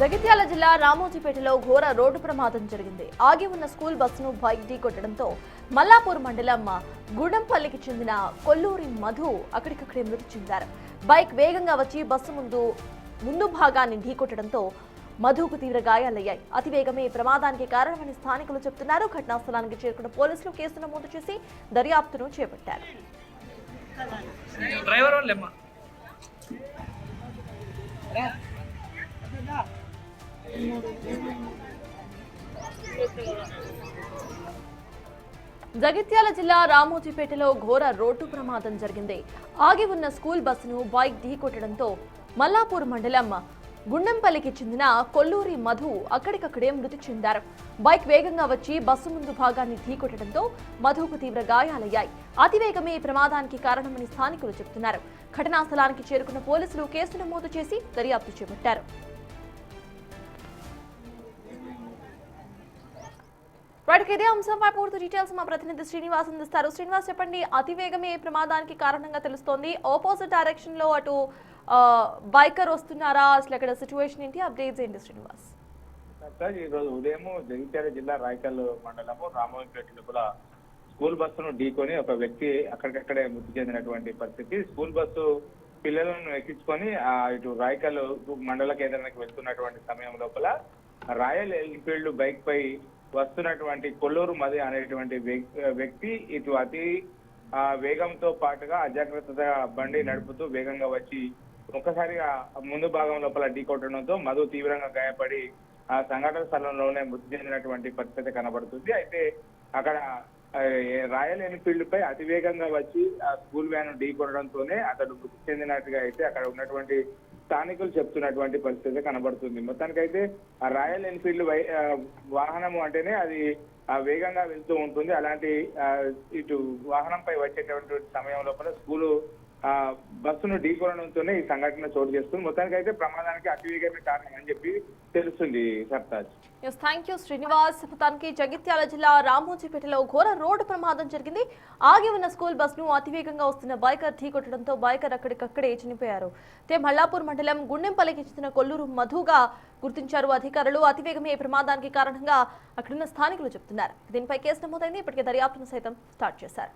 జగిత్యాల జిల్లా రామోజీపేటలో ఘోర రోడ్డు ప్రమాదం జరిగింది. ఆగి ఉన్న స్కూల్ బస్సును బైక్ ఢీకొట్టడంతో మల్లాపూర్ మండలం గుడంపల్లికి చెందిన కొల్లూరి మధు అక్కడికక్కడే మృతి చెందారు. బైక్ వేగంగా వచ్చి బస్సు ముందు భాగాన్ని ఢీకొట్టడంతో మధుకు తీవ్ర గాయాలయ్యాయి. అతివేగమే ప్రమాదానికి కారణమని స్థానికులు చెబుతున్నారు. ఘటనా స్థలానికి చేరుకున్న పోలీసులు కేసు నమోదు చేసి దర్యాప్తును చేపట్టారు. జగిత్యాల జిల్లా రామోజీపేటలో ఘోర రోడ్డు ప్రమాదం జరిగింది. ఆగి ఉన్న స్కూల్ బస్సును బైక్ ఢీకొట్టడంతో మల్లాపూర్ మండలం గుండంపల్లికి చెందిన కొల్లూరి మధు అక్కడికక్కడే మృతి చెందారు. బైక్ వేగంగా వచ్చి బస్సు ముందు భాగాన్ని ఢీకొట్టడంతో మధుకు తీవ్ర గాయాలయ్యాయి. అతివేగమే ప్రమాదానికి కారణమని స్థానికులు చెబుతున్నారు. ఘటనా స్థలానికి చేరుకున్న పోలీసులు కేసు నమోదు చేసి దర్యాప్తు చేపట్టారు. ఇదే అంశంపై పూర్తి డీటెయిల్స్ మా ప్రతినిధి శ్రీనివాస్ అందిస్తారు. శ్రీనివాస్, చెప్పండి, అతివేగమే ప్రమాదానికి కారణంగా తెలుస్తోంది. ఆపోజిట్ డైరెక్షన్ లో అటు బైకర్ వస్తున్నారా? అసలు అక్కడ సిచ్యువేషన్ ఏంటి? అప్డేట్స్ ఏంటి శ్రీనివాస్? ఈ రోజు ఉదయం జగిత్యాల జిల్లా రాయకల్ మండలము రామోజీపేటలో కూడా స్కూల్ బస్సును ఢీకొని ఒక వ్యక్తి అక్కడికక్కడే మృతి చెందినటువంటి పరిస్థితి. స్కూల్ బస్సు పిల్లలను ఎక్కించుకొని ఇటు రాయకల్ మండల కేంద్రానికి వెళ్తున్నటువంటి సమయం లోపల రాయల్ ఎన్ఫీల్డ్ బైక్ పై వస్తున్నటువంటి కొల్లూరు మధు అనేటువంటి వ్యక్తి ఇటు అతి వేగంతో పాటుగా అజాగ్రత్తగా బండి నడుపుతూ వేగంగా వచ్చి ఒక్కసారిగా ముందు భాగం లోపల ఢీకొట్టడంతో మధు తీవ్రంగా గాయపడి ఆ సంఘటన స్థలంలోనే మృతి చెందినటువంటి పరిస్థితి కనబడుతుంది. అయితే అక్కడ రాయల్ ఎన్ఫీల్డ్ పై అతివేగంగా వచ్చి ఆ స్కూల్ వ్యాన్ ఢీకొట్టడంతోనే అతడు మృతి చెందినట్టుగా అయితే అక్కడ ఉన్నటువంటి స్థానికులు చెప్తున్నటువంటి పరిస్థితి కనబడుతుంది. మొత్తానికైతే ఆ రాయల్ ఎన్ఫీల్డ్ వాహనము అంటేనే అది వేగంగా వెళ్తూ ఉంటుంది. అలాంటి ఇటు వాహనంపై వచ్చేటటువంటి సమయం లోపల స్కూలు బస్సును ఢీకొనడంతోనే ఈ సంఘటన చోటు చేస్తుంది. మొత్తానికైతే ప్రమాదానికి అతివేగమే కారణం అని చెప్పి తెలుస్తుంది. సర్తాజ్. Thank you Srinivas. మొత్తానికి జగిత్యాల జిల్లా రామోజీపేటలో ఘోర రోడ్డు ప్రమాదం జరిగింది. ఆగి ఉన్న స్కూల్ బస్సును అతివేగంగా వస్తున్న బైకర్ ఢీకొట్టడంతో బైకర్ అక్కడికక్కడే చనిపోయారు. మల్లాపూర్ మండలం గుండెంపల్లికి చెందిన కొల్లూరు మధుగా గుర్తించారు అధికారులు. అతివేగమే ప్రమాదానికి కారణంగా అక్కడున్న స్థానికులు చెబుతున్నారు. దీనిపై కేసు నమోదైంది. ఇప్పటికే దర్యాప్తును సైతం స్టార్ట్ చేశారు.